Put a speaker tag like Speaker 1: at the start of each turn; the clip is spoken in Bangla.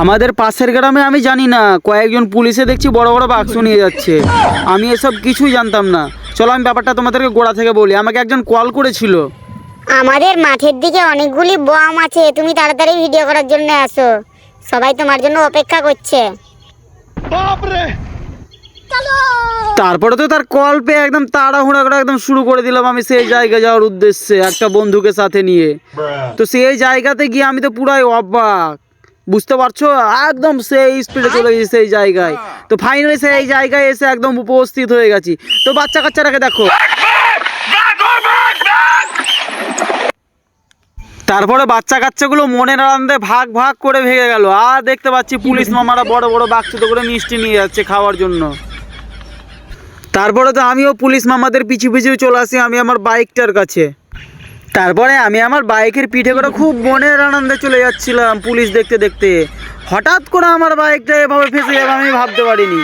Speaker 1: আমাদের পাশের গ্রামে আমি জানি না কয়েকজন পুলিশে দেখছি বড় বড় বাক্স নিয়ে যাচ্ছে। আমি এসব কিছুই জানতাম না। চলো আমি ব্যাপারটা তোমাদেরকে গোড়া থেকে বলি। আমাকে একজন কল করেছিল।
Speaker 2: আমাদের মাঠের দিকে অনেকগুলি বম আছে, তুমি তাড়াতাড়ি ভিডিও করার জন্য আসো, সবাই তোমার জন্য অপেক্ষা করছে।
Speaker 1: তারপরে তো তার কল পেয়ে একদম তাড়াহুড়া করে একদম শুরু করে দিলাম আমি সেই জায়গায় যাওয়ার উদ্দেশ্যে একটা বন্ধুকে সাথে নিয়ে। তো সেই জায়গাতে গিয়ে আমি তো পুরাই অবাক, বুঝতে পারছো, একদম সেই স্পিডে চলে গেছি সেই জায়গায়। তো ফাইনালি সেই জায়গায় এসে একদম উপস্থিত হয়ে গেছি। তো বাচ্চা কাচ্চারাকে দেখো। তারপরে বাচ্চা কাচ্চাগুলো মনের আনন্দে ভাগ ভাগ করে ভেঙে গেল। আর দেখতে পাচ্ছি পুলিশ মামারা বড় বড় বাক্সতে করে মিষ্টি নিয়ে যাচ্ছে খাওয়ার জন্য। তারপরে তো আমিও পুলিশ মামাদের পিছু পিছু চলে আসি আমি আমার বাইকটার কাছে। তারপরে আমি আমার বাইকের পিঠে করে খুব মনের আনন্দে চলে যাচ্ছিলাম পুলিশ দেখতে দেখতে। হঠাৎ করে আমার বাইকটা এভাবে ফেসে যাবে আমি ভাবতে পারিনি।